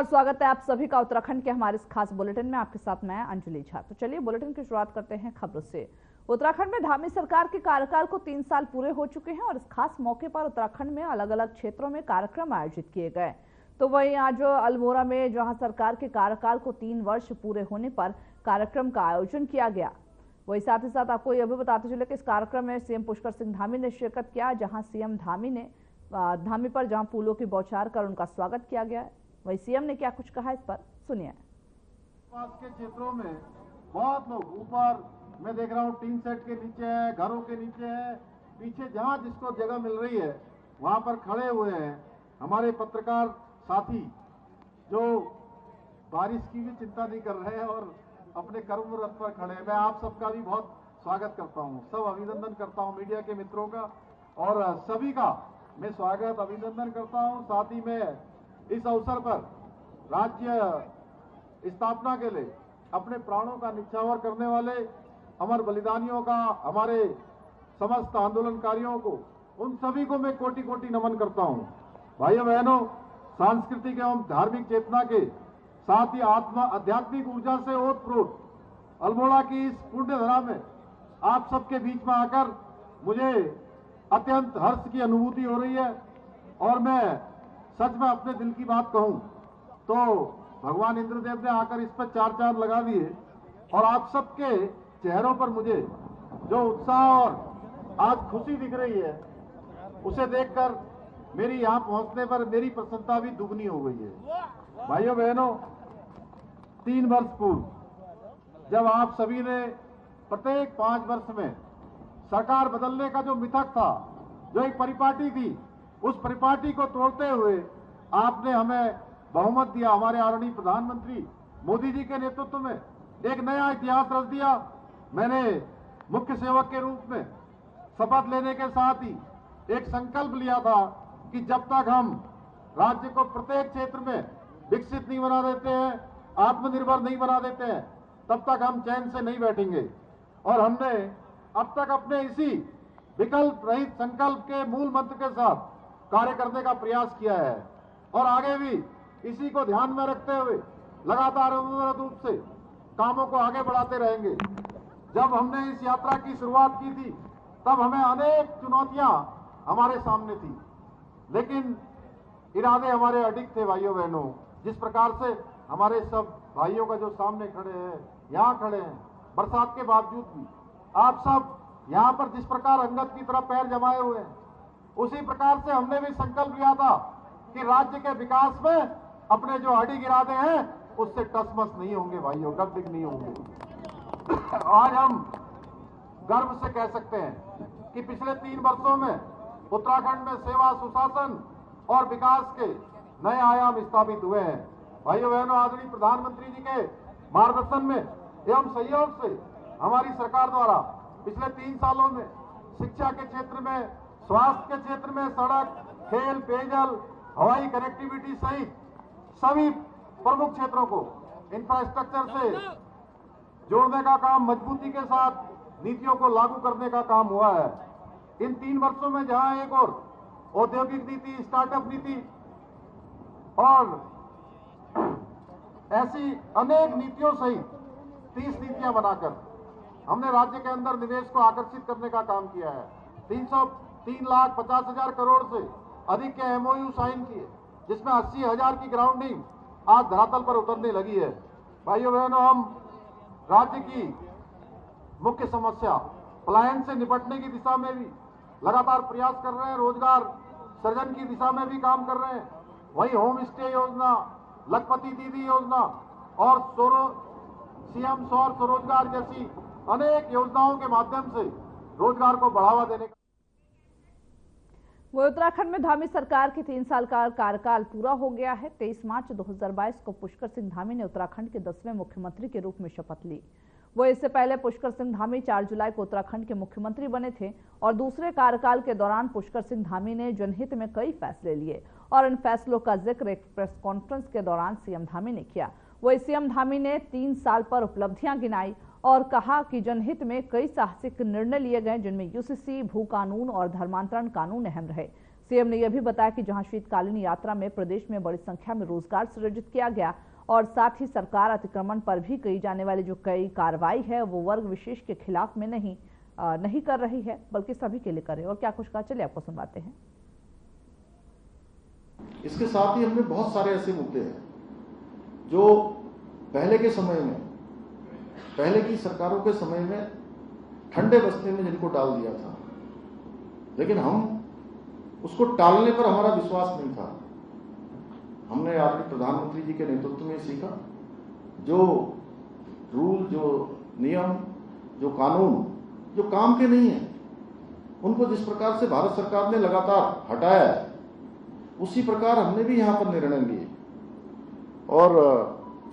नमस्कार, स्वागत है आप सभी का उत्तराखंड के हमारे इस खास बुलेटिन में। आपके साथ मैं अंजलि झा। तो चलिए बुलेटिन की शुरुआत करते हैं खबरों से। उत्तराखंड में धामी सरकार के कार्यकाल को 3 साल पूरे हो चुके हैं और इस खास मौके पर उत्तराखंड में अलग अलग क्षेत्रों में कार्यक्रम आयोजित किए गए। तो वहीं आज अल्मोड़ा में जहां सरकार के कार्यकाल को 3 वर्ष पूरे होने पर कार्यक्रम का आयोजन किया गया, वही साथ ही साथ आपको यह भी बताते चले कि इस कार्यक्रम में सीएम पुष्कर सिंह धामी ने शिरकत किया, जहां सीएम धामी पर जहां फूलों की बौछार कर उनका स्वागत किया गया। वही सीएम ने क्या कुछ कहा, इस पर सुनिए। पास के क्षेत्रों में बहुत लोग ऊपर मैं देख रहा हूँ टीन सेट के नीचे है, घरों के नीचे है, पीछे जहाँ जिसको जगह मिल रही है वहाँ पर खड़े हुए हैं हमारे पत्रकार साथी, जो बारिश की भी चिंता नहीं कर रहे हैं और अपने कर्मरत पर खड़े हैं। मैं आप सबका भी बहुत स्वागत करता हूँ, सब अभिनंदन करता हूँ मीडिया के मित्रों का और सभी का मैं स्वागत अभिनंदन करता हूँ। साथ ही में इस अवसर पर राज्य स्थापना के लिए अपने प्राणों का निछावर करने वाले अमर बलिदानियों का, हमारे समस्त आंदोलनकारियों को, उन सभी को मैं कोटि कोटि नमन करता हूं। भाइयों बहनों, सांस्कृतिक एवं धार्मिक चेतना के साथ ही आध्यात्मिक ऊर्जा से ओतप्रोत अल्मोड़ा की इस पुण्य धरा में आप सबके बीच में आकर मुझे अत्यंत हर्ष की अनुभूति हो रही है और मैं सच में अपने दिल की बात कहूं तो भगवान इंद्रदेव ने आकर इस पर 4 चांद लगा दिए और आप सबके चेहरों पर मुझे जो उत्साह और आज खुशी दिख रही है, उसे देखकर मेरी यहाँ पहुंचने पर मेरी प्रसन्नता भी दुगनी हो गई है। भाइयों बहनों, 3 वर्ष पूर्व जब आप सभी ने प्रत्येक 5 वर्ष में सरकार बदलने का जो मिथक था, जो एक परिपाटी थी, उस परिपाटी को तोड़ते हुए आपने हमें बहुमत दिया। हमारे आदरणीय प्रधानमंत्री मोदी जी के नेतृत्व में एक नया इतिहास रच दिया। मैंने मुख्य सेवक के रूप में शपथ लेने के साथ ही एक संकल्प लिया था कि जब तक हम राज्य को प्रत्येक क्षेत्र में विकसित नहीं बना देते हैं, आत्मनिर्भर नहीं बना देते हैं, तब तक हम चैन से नहीं बैठेंगे। और हमने अब तक अपने इसी विकल्प रहित संकल्प के मूल मंत्र के साथ कार्य करने का प्रयास किया है और आगे भी इसी को ध्यान में रखते हुए लगातार रूप से कामों को आगे बढ़ाते रहेंगे। जब हमने इस यात्रा की शुरुआत की थी तब हमें अनेक चुनौतियां हमारे सामने थी, लेकिन इरादे हमारे अडिग थे। भाइयों बहनों, जिस प्रकार से हमारे सब भाइयों का जो सामने खड़े हैं, यहाँ खड़े हैं, बरसात के बावजूद भी आप सब यहाँ पर जिस प्रकार अंगद की तरह पैर जमाए हुए हैं, उसी प्रकार से हमने भी संकल्प लिया था कि राज्य के विकास में अपने जो अडिग इरादे हैं उससे टसमस नहीं होंगे। भाइयों, डगडिग नहीं होंगे। आज हम गर्व से कह सकते हैं कि पिछले 3 वर्षों में उत्तराखंड में सेवा, सुशासन और विकास के नए आयाम स्थापित हुए हैं। भाइयों बहनों, आदरणीय प्रधानमंत्री जी के मार्गदर्शन में एवं सहयोग से हमारी सरकार द्वारा पिछले 3 सालों में शिक्षा के क्षेत्र में, स्वास्थ्य के क्षेत्र में, सड़क, खेल, पेयजल, हवाई कनेक्टिविटी सहित सभी प्रमुख क्षेत्रों को इंफ्रास्ट्रक्चर से जोड़ने का काम, मजबूती के साथ नीतियों को लागू करने का काम हुआ है। इन 3 वर्षों में जहां एक और औद्योगिक नीति, स्टार्टअप नीति और ऐसी अनेक नीतियों सहित 30 नीतियां बनाकर हमने राज्य के अंदर निवेश को आकर्षित करने का काम किया है। 3,50,000 करोड़ से अधिक के एमओयू साइन किए, जिसमें 80,000 की ग्राउंडिंग आज धरातल पर उतरने लगी है। भाइयों बहनों, हम राज्य की मुख्य समस्या पलायन से निपटने की दिशा में भी लगातार प्रयास कर रहे हैं, रोजगार सृजन की दिशा में भी काम कर रहे हैं। वहीं होम स्टे योजना, लखपति दीदी योजना और सीएम सौर स्वरोजगार जैसी अनेक योजनाओं के माध्यम से रोजगार को बढ़ावा देने का। वो उत्तराखंड में धामी सरकार की 3 साल का कार्यकाल पूरा हो गया है। 23 मार्च 2022 को पुष्कर सिंह धामी ने उत्तराखंड के 10वें मुख्यमंत्री के रूप में शपथ ली। वो इससे पहले पुष्कर सिंह धामी 4 जुलाई को उत्तराखंड के मुख्यमंत्री बने थे और दूसरे कार्यकाल के दौरान पुष्कर सिंह धामी ने जनहित में कई फैसले लिए और इन फैसलों का जिक्र एक प्रेस कॉन्फ्रेंस के दौरान सीएम धामी ने किया। वही सीएम धामी ने 3 साल पर उपलब्धियां गिनाई और कहा कि जनहित में कई साहसिक निर्णय लिए गए, जिनमें यूसीसी, भू कानून और धर्मांतरण कानून अहम रहे। सीएम ने यह भी बताया कि जहां शीतकालीन यात्रा में प्रदेश में बड़ी संख्या में रोजगार सृजित किया गया और साथ ही सरकार अतिक्रमण पर भी की जाने वाली जो कई कार्रवाई है वो वर्ग विशेष के खिलाफ में नहीं कर रही है, बल्कि सभी के लिए करे। और क्या कुछ कहा, चलिए आपको सुनवाते हैं। इसके साथ ही हमने बहुत सारे ऐसे मुद्दे हैं जो पहले के समय में, पहले की सरकारों के समय में ठंडे बस्ते में जिनको डाल दिया था, लेकिन हम उसको टालने पर हमारा विश्वास नहीं था। हमने आदरणीय प्रधानमंत्री जी के नेतृत्व में सीखा, जो रूल, जो नियम, जो कानून जो काम के नहीं है, उनको जिस प्रकार से भारत सरकार ने लगातार हटाया है, उसी प्रकार हमने भी यहां पर निर्णय लिए। और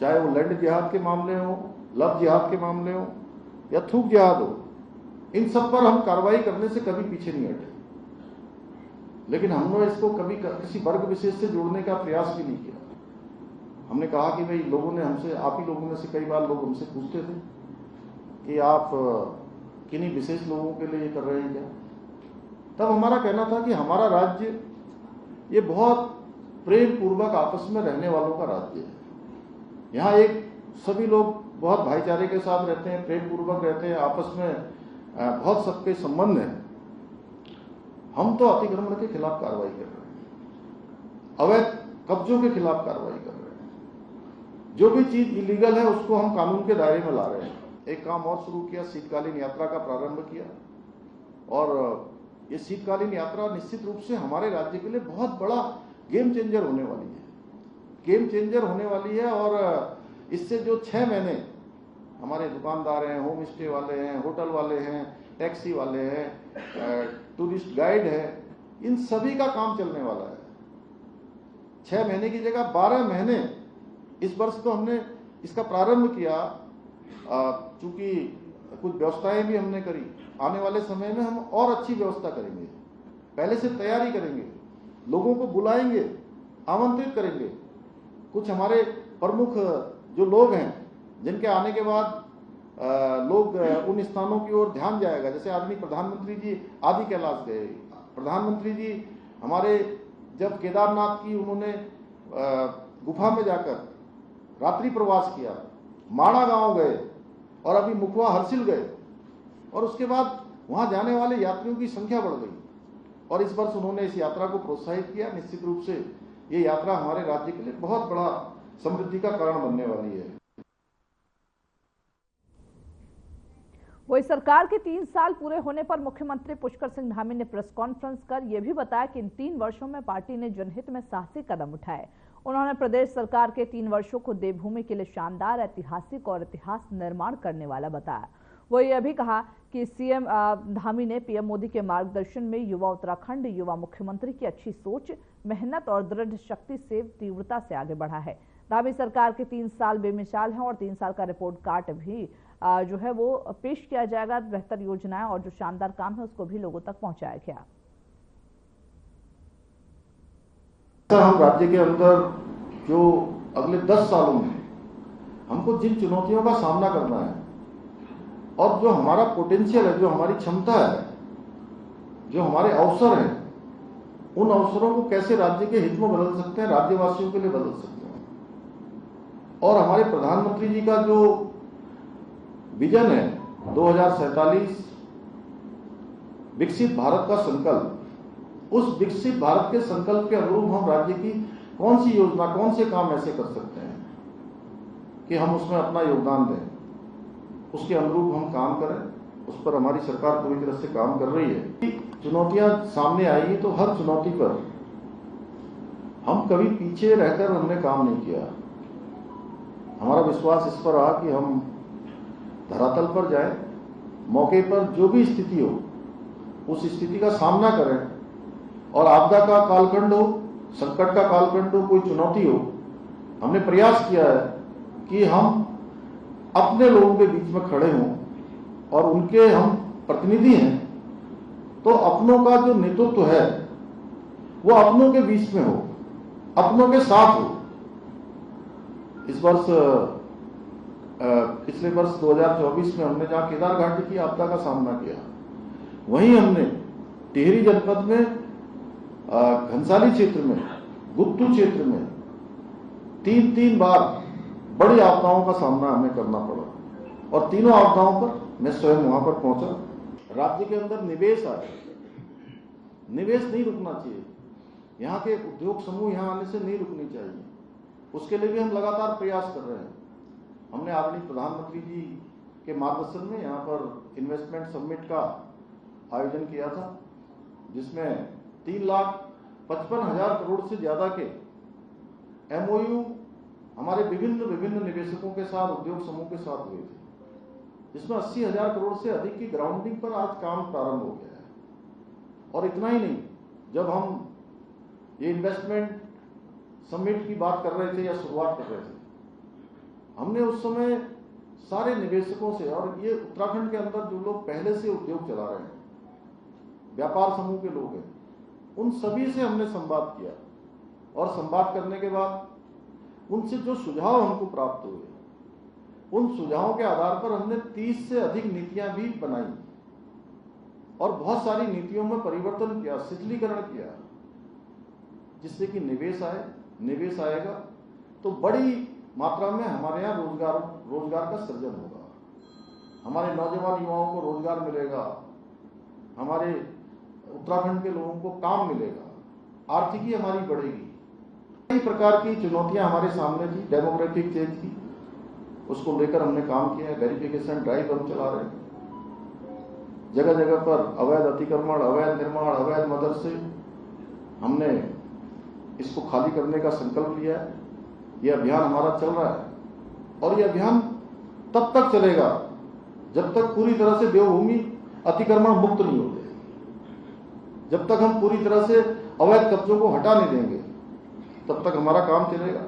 चाहे वो लैंड जिहाद के मामले हो, लव जिहाद के मामले हो या थूक जिहाद हो, इन सब पर हम कार्रवाई करने से कभी पीछे नहीं हटे। लेकिन हमने इसको कभी किसी वर्ग विशेष से जोड़ने का प्रयास भी नहीं किया। हमने कहा कि भाई लोगों ने हमसे, आप ही लोगों में से कई बार लोग हमसे पूछते थे कि आप किन्हीं विशेष लोगों के लिए ये कर रहे हैं क्या। तब हमारा कहना था कि हमारा राज्य ये बहुत प्रेम पूर्वक आपस में रहने वालों का राज्य है। यहाँ एक सभी लोग बहुत भाईचारे के साथ रहते हैं, प्रेम पूर्वक रहते हैं, आपस में बहुत सबके संबंध हैं। हम तो अतिक्रमण के खिलाफ कार्रवाई कर रहे हैं, अवैध कब्जों के खिलाफ कार्रवाई कर रहे हैं, जो भी चीज इलीगल है उसको हम कानून के दायरे में ला रहे हैं। एक काम और शुरू किया, शीतकालीन यात्रा का प्रारंभ किया। और ये शीतकालीन यात्रा निश्चित रूप से हमारे राज्य के लिए बहुत बड़ा गेम चेंजर होने वाली है, गेम चेंजर होने वाली है। और इससे जो 6 महीने हमारे दुकानदार हैं, होम स्टे वाले हैं, होटल वाले हैं, टैक्सी वाले हैं, टूरिस्ट गाइड है, इन सभी का काम चलने वाला है। 6 महीने की जगह 12 महीने इस वर्ष तो हमने इसका प्रारंभ किया। चूंकि कुछ व्यवस्थाएं भी हमने करी, आने वाले समय में हम और अच्छी व्यवस्था करेंगे, पहले से तैयारी करेंगे, लोगों को बुलाएंगे, आमंत्रित करेंगे। कुछ हमारे प्रमुख जो लोग हैं जिनके आने के बाद लोग उन स्थानों की ओर ध्यान जाएगा, जैसे आदरणीय प्रधानमंत्री जी आदि कैलाश गए, प्रधानमंत्री जी हमारे जब केदारनाथ की उन्होंने गुफा में जाकर रात्रि प्रवास किया, माणा गांव गए और अभी मुखवा हर्षिल गए, और उसके बाद वहां जाने वाले यात्रियों की संख्या बढ़ गई और इस वर्ष उन्होंने इस यात्रा को प्रोत्साहित किया। निश्चित रूप से ये यात्रा हमारे राज्य के लिए बहुत बड़ा समृद्धि का कारण बनने वाली है। वही सरकार के 3 साल पूरे होने पर मुख्यमंत्री पुष्कर सिंह धामी ने प्रेस कॉन्फ्रेंस कर यह भी बताया कि इन 3 वर्षों में पार्टी ने जनहित में साहसिक कदम उठाए। उन्होंने प्रदेश सरकार के 3 वर्षों को देवभूमि के लिए शानदार, ऐतिहासिक और इतिहास निर्माण करने वाला बताया। वो यह भी कहा कि सीएम धामी ने पीएम मोदी के मार्गदर्शन में युवा उत्तराखंड, युवा मुख्यमंत्री की अच्छी सोच, मेहनत और दृढ़ शक्ति से तीव्रता से आगे बढ़ा है। धामी सरकार के 3 साल बेमिसाल हैं और 3 साल का रिपोर्ट कार्ड भी जो है वो पेश किया जाएगा। बेहतर योजनाएं और जो शानदार काम है उसको भी लोगों तक पहुंचाया गया। हम राज्य के अंदर जो अगले 10 सालों में हमको जिन चुनौतियों का सामना करना है और जो हमारा पोटेंशियल है, जो हमारी क्षमता है, जो हमारे अवसर हैं, उन अवसरों को कैसे राज्य के हित में बदल सकते हैं, राज्यवासियों के लिए बदल सकते हैं। और हमारे प्रधानमंत्री जी का जो विजन है 2047 विकसित भारत का संकल्प, उस विकसित भारत के संकल्प के अनुरूप हम राज्य की कौन सी योजना, कौन से काम ऐसे कर सकते हैं कि हम उसमें अपना योगदान दें, उसके अनुरूप हम काम करें। उस पर हमारी सरकार पूरी तरह से काम कर रही है। चुनौतियां सामने आएगी तो हर चुनौती पर हम कभी पीछे रहकर हमने काम नहीं किया। हमारा विश्वास इस पर रहा कि हम धरातल पर जाएं, मौके पर जो भी स्थिति हो उस स्थिति का सामना करें। और आपदा का कालखंड हो, संकट का कालखंड हो, कोई चुनौती हो, हमने प्रयास किया है कि हम अपने लोगों के बीच में खड़े हों और उनके हम प्रतिनिधि हैं, तो अपनों का जो नेतृत्व है वो अपनों के बीच में हो, अपनों के साथ हो। इस वर्ष पिछले वर्ष 2024 में हमने जहां केदार घाटी की आपदा का सामना किया, वहीं हमने टिहरी जनपद में घनसाली क्षेत्र में, गुत्तू क्षेत्र में 3 बार बड़ी आपदाओं का सामना हमें करना पड़ा और तीनों आपदाओं पर मैं स्वयं वहां पर पहुंचा। राज्य के अंदर निवेश आए, निवेश नहीं रुकना चाहिए, यहाँ के उद्योग समूह यहाँ आने से नहीं रुकनी चाहिए, उसके लिए भी हम लगातार प्रयास कर रहे हैं। हमने आदरणीय प्रधानमंत्री जी के मार्गदर्शन में यहाँ पर इन्वेस्टमेंट समिट का आयोजन किया था, जिसमें 3,55,000 करोड़ से ज्यादा के MOU हमारे विभिन्न निवेशकों के साथ, उद्योग समूह के साथ हुए थे, जिसमें 80,000 करोड़ से अधिक की ग्राउंडिंग पर आज काम प्रारंभ हो गया है। और इतना ही नहीं, जब हम ये इन्वेस्टमेंट समिट की बात कर रहे थे या शुरुआत कर रहे थे, हमने उस समय सारे निवेशकों से, और ये उत्तराखंड के अंदर जो लोग पहले से उद्योग चला रहे हैं, व्यापार समूह के लोग हैं, उन सभी से हमने संवाद किया और संवाद करने के बाद उनसे जो सुझाव हमको प्राप्त हुए, उन सुझावों के आधार पर हमने 30 से अधिक नीतियां भी बनाई और बहुत सारी नीतियों में परिवर्तन किया, शिथिलीकरण किया, जिससे कि निवेश आए, निवेश आएगा तो बड़ी मात्रा में हमारे यहाँ रोजगार का सृजन होगा, हमारे नौजवान युवाओं को रोजगार मिलेगा, हमारे उत्तराखंड के लोगों को काम मिलेगा, आर्थिकी हमारी बढ़ेगी। कई प्रकार की चुनौतियां हमारे सामने थी डेमोग्राफिक चेंज की, उसको लेकर हमने काम किया है। वेरिफिकेशन ड्राइव हम चला रहे हैं, जगह जगह पर अवैध अतिक्रमण, अवैध निर्माण, अवैध मदरसे, हमने इसको खाली करने का संकल्प लिया है। यह अभियान हमारा चल रहा है और यह अभियान तब तक चलेगा जब तक पूरी तरह से देवभूमि अतिक्रमण मुक्त नहीं होते, जब तक हम पूरी तरह से अवैध कब्जों को हटा नहीं देंगे, तब तक हमारा काम चलेगा।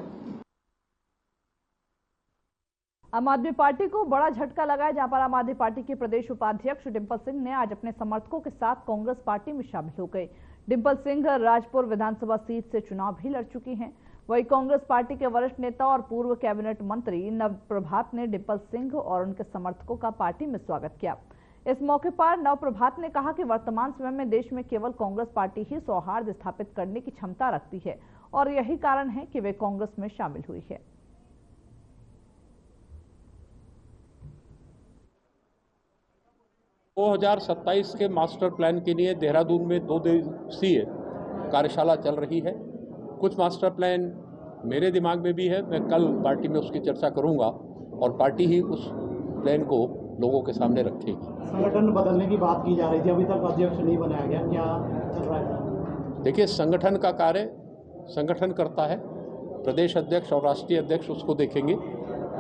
आम आदमी पार्टी को बड़ा झटका लगा है, जहां पर आम आदमी पार्टी के प्रदेश उपाध्यक्ष डिंपल सिंह ने आज अपने समर्थकों के साथ कांग्रेस पार्टी में शामिल हो गए। डिंपल सिंह राजपुर विधानसभा सीट से चुनाव भी लड़ चुकी हैं। वहीं कांग्रेस पार्टी के वरिष्ठ नेता और पूर्व कैबिनेट मंत्री नवप्रभात ने डिंपल सिंह और उनके समर्थकों का पार्टी में स्वागत किया। इस मौके पर नवप्रभात ने कहा कि वर्तमान समय में देश में केवल कांग्रेस पार्टी ही सौहार्द स्थापित करने की क्षमता रखती है और यही कारण है कि वे कांग्रेस में शामिल हुई है। दो 2027 के मास्टर प्लान के लिए देहरादून में 2 दिवसीय कार्यशाला चल रही है। कुछ मास्टर प्लान मेरे दिमाग में भी है, मैं कल पार्टी में उसकी चर्चा करूंगा और पार्टी ही उस प्लान को लोगों के सामने रखेगी। संगठन बदलने की बात की जा रही थी, अभी तक अध्यक्ष नहीं बनाया गया, क्या चल रहा है? देखिए, संगठन का कार्य संगठन करता है, प्रदेश अध्यक्ष और राष्ट्रीय अध्यक्ष उसको देखेंगे,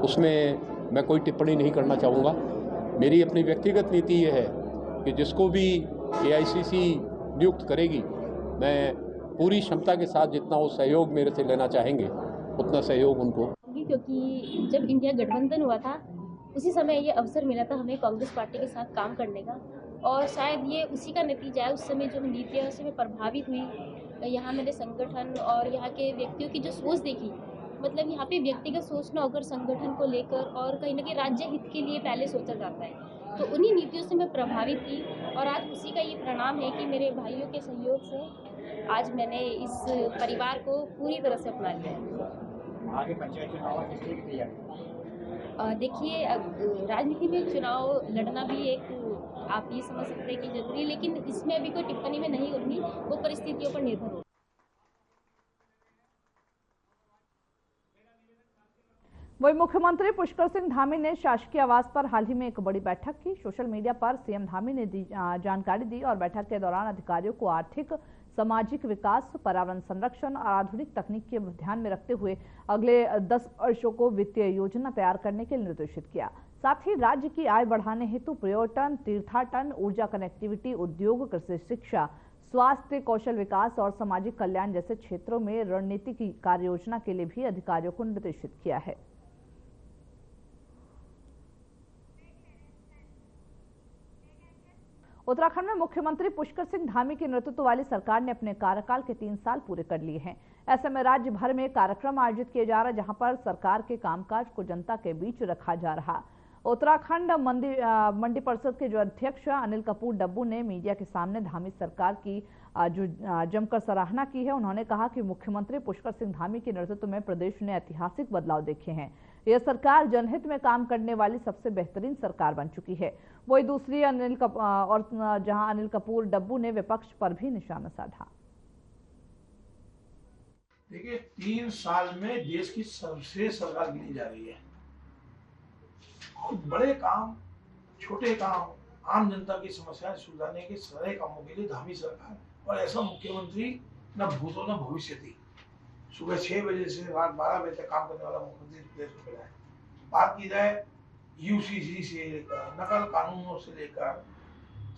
उसमें मैं कोई टिप्पणी नहीं करना चाहूँगा। मेरी अपनी व्यक्तिगत नीति ये है कि जिसको भी AICC नियुक्त करेगी, मैं पूरी क्षमता के साथ जितना वो सहयोग मेरे से लेना चाहेंगे उतना सहयोग उनको। क्योंकि जब इंडिया गठबंधन हुआ था उसी समय ये अवसर मिला था हमें कांग्रेस पार्टी के साथ काम करने का, और शायद ये उसी का नतीजा है। उस समय जो नीतियों से मैं प्रभावित हुई, यहाँ मैंने संगठन और यहाँ के व्यक्तियों की जो सोच देखी, मतलब यहाँ पे व्यक्तिगत सोचना होकर संगठन को लेकर और कहीं ना कहीं राज्य हित के लिए पहले सोचा जाता है, तो उन्हीं नीतियों से मैं प्रभावित थी और आज उसी का ये परिणाम है कि मेरे भाइयों के सहयोग से आज मैंने इस परिवार को पूरी तरह से अपना लिया। आगे पंचायत चुनाव किसके लिए तैयार? देखिए, राजनीति में चुनाव लड़ना भी एक आप ये समझ सकते हैं कि जरूरी है, लेकिन इसमें अभी कोई टिप्पणी में नहीं होगी, वो परिस्थितियों पर निर्भर होगी। वही मुख्यमंत्री पुष्कर सिंह धामी ने शासकीय आवास पर हाल ही में एक बड़ी बैठक की। सोशल मीडिया पर सीएम धामी ने जानकारी दी और बैठक के दौरान अधिकारियों को आर्थिक, सामाजिक विकास, पर्यावरण संरक्षण और आधुनिक तकनीक के ध्यान में रखते हुए अगले 10 वर्षों को वित्तीय योजना तैयार करने के लिए निर्देशित किया। साथ ही राज्य की आय बढ़ाने हेतु पर्यटन, तीर्थाटन, ऊर्जा कनेक्टिविटी, उद्योग, कृषि, शिक्षा, स्वास्थ्य, कौशल विकास और सामाजिक कल्याण जैसे क्षेत्रों में रणनीति की कार्य योजना के लिए भी अधिकारियों को निर्देशित किया है। उत्तराखंड में मुख्यमंत्री पुष्कर सिंह धामी के नेतृत्व वाली सरकार ने अपने कार्यकाल के 3 साल पूरे कर लिए हैं। ऐसे में राज्य भर में कार्यक्रम आयोजित किए जा रहे, जहां पर सरकार के कामकाज को जनता के बीच रखा जा रहा। उत्तराखंड मंडी परिषद के जो अध्यक्ष अनिल कपूर डब्बू ने मीडिया के सामने धामी सरकार की जो जमकर सराहना की है। उन्होंने कहा कि मुख्यमंत्री पुष्कर सिंह धामी के नेतृत्व में प्रदेश ने ऐतिहासिक बदलाव देखे हैं। यह सरकार जनहित में काम करने वाली सबसे बेहतरीन सरकार बन चुकी है। वही दूसरी जहां अनिल कपूर डब्बू ने विपक्ष पर भी निशाना साधा। देखिए, 3 साल में देश की सर्वश्रेष्ठ सरकार गिनी जा रही है। बहुत बड़े काम, छोटे काम, आम जनता की समस्याएं सुलझाने के सारे कामों के लिए धामी सरकार और ऐसा मुख्यमंत्री न भूतो न भविष्य थी। सुबह 6 बजे से रात 12 बजे तक काम करने वाला मुख्यमंत्री प्रदेश को मिला है। बात की जाए यूसीसी से लेकर नकल कानूनों से लेकर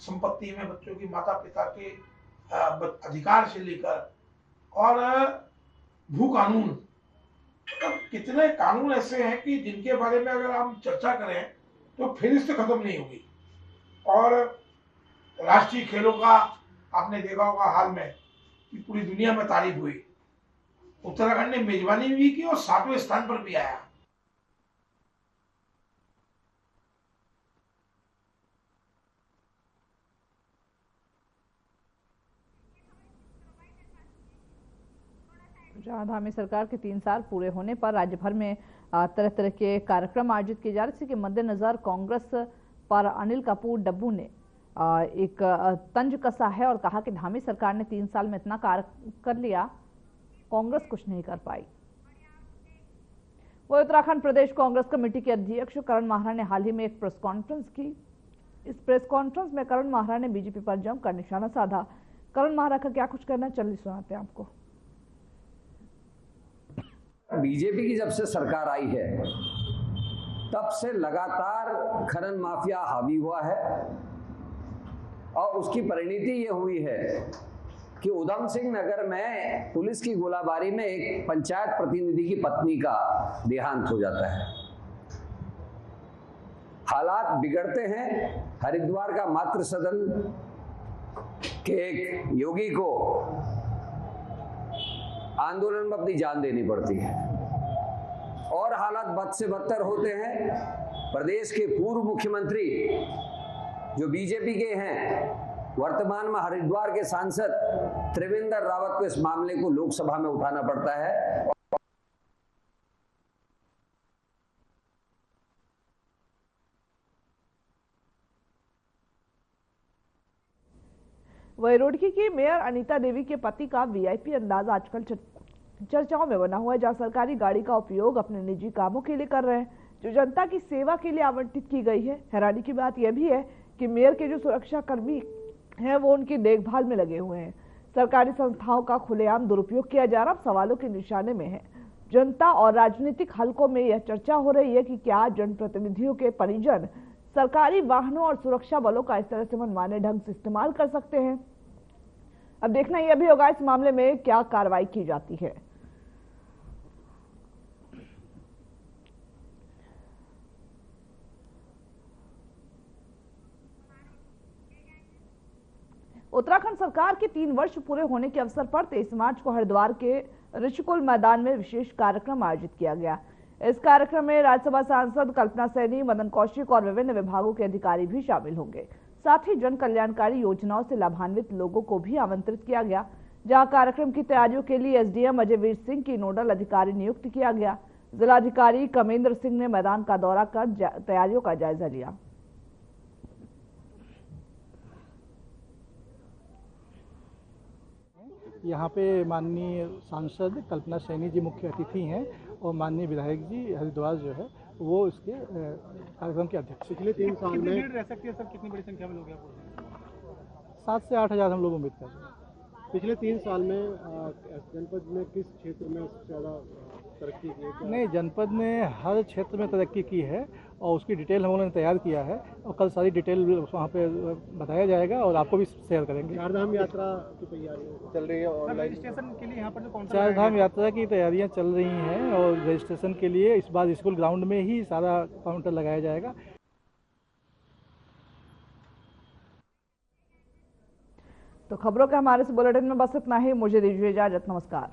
संपत्ति में बच्चों की माता पिता के अधिकार से लेकर और भू कानून, मतलब कितने कानून ऐसे हैं कि जिनके बारे में अगर हम चर्चा करें तो फिर इससे खत्म नहीं होगी। और राष्ट्रीय खेलों का आपने देखा होगा हाल में कि पूरी दुनिया में तारीफ हुई। उत्तराखंड ने मेजबानी भी की और 7वें स्थान पर भी आया। जहां धामी सरकार के 3 साल पूरे होने पर राज्य भर में तरह तरह के कार्यक्रम आयोजित किए जा रहे। इसी के मद्देनजर कांग्रेस पर अनिल कपूर डब्बू ने एक तंज कसा है और कहा कि धामी सरकार ने 3 साल में इतना कार्य कर लिया, कांग्रेस कुछ नहीं कर पाई। वो उत्तराखंड प्रदेश कांग्रेस कमेटी के अध्यक्ष करण माहरा ने हाल ही में एक प्रेस कॉन्फ्रेंस की। इस प्रेस कॉन्फ्रेंस में करण माहरा ने बीजेपी पर जमकर निशाना साधा। करण माहरा का क्या कुछ कहना, चलिए सुनाते हैं आपको। बीजेपी की जब से सरकार आई है तब से लगातार खनन माफिया हावी हुआ है और उसकी परिणति ये हुई है कि उधम सिंह नगर में पुलिस की गोलाबारी में एक पंचायत प्रतिनिधि की पत्नी का देहांत हो जाता है। हालात बिगड़ते हैं। हरिद्वार का मातृ सदन के एक योगी को आंदोलन में अपनी जान देनी पड़ती है और हालात बद से बदतर होते हैं। प्रदेश के पूर्व मुख्यमंत्री जो बीजेपी के हैं, वर्तमान में हरिद्वार के सांसद त्रिवेंद्र रावत को इस मामले को लोकसभा में उठाना पड़ता है। वही रुड़की की मेयर अनीता देवी के पति का वीआईपी अंदाज आजकल चर्चाओं में बना हुआ है, जहां सरकारी गाड़ी का उपयोग अपने निजी कामों के लिए कर रहे हैं जो जनता की सेवा के लिए आवंटित की गई है। हैरानी की बात यह भी है कि मेयर के जो सुरक्षा कर्मी हैं वो उनकी देखभाल में लगे हुए हैं। सरकारी संस्थाओं का खुलेआम दुरुपयोग किया जा रहा सवालों के निशाने में है। जनता और राजनीतिक हलकों में यह चर्चा हो रही है कि क्या जनप्रतिनिधियों के परिजन सरकारी वाहनों और सुरक्षा बलों का इस तरह से मनमाने ढंग से इस्तेमाल कर सकते हैं। अब देखना यह भी होगा इस मामले में क्या कार्रवाई की जाती है। उत्तराखंड सरकार के 3 वर्ष पूरे होने के अवसर पर 23 मार्च को हरिद्वार के ऋषिकुल मैदान में विशेष कार्यक्रम आयोजित किया गया। इस कार्यक्रम में राज्यसभा सांसद कल्पना सैनी, मदन कौशिक और विभिन्न विभागों के अधिकारी भी शामिल होंगे। साथ ही जन कल्याणकारी योजनाओं से लाभान्वित लोगों को भी आमंत्रित किया गया। जहां कार्यक्रम की तैयारियों के लिए एसडीएम अजय वीर सिंह की नोडल अधिकारी नियुक्त किया गया। जिलाधिकारी कमेंद्र सिंह ने मैदान का दौरा कर तैयारियों का जायजा लिया। यहाँ पे माननीय सांसद कल्पना सैनी जी मुख्य अतिथि हैं और माननीय विधायक जी हरिद्वार जो है वो इसके कार्यक्रम के अध्यक्ष। पिछले 3 साल में भीड़ रह सकती है सर, कितनी बड़ी संख्या में लोग हैं? 7 से 8 हज़ार हम लोग उम्मीद कर रहे हैं। पिछले 3 साल में जनपद में किस क्षेत्र में ज़्यादा तरक्की की है? नहीं, जनपद ने हर क्षेत्र में तरक्की की है और उसकी डिटेल हम लोगों ने तैयार किया है और कल सारी डिटेल वहाँ पे बताया जाएगा और आपको भी शेयर करेंगे। चारधाम यात्रा की तैयारी चल रही है ऑनलाइन रजिस्ट्रेशन के लिए यहाँ पर जो चारधाम यात्रा की तैयारियाँ चल रही हैं और रजिस्ट्रेशन के लिए इस बार स्कूल ग्राउंड में ही सारा काउंटर लगाया जाएगा। तो खबरों के हमारे इस बुलेटिन में बस इतना ही। मुझे दीजिए इजाजत। नमस्कार।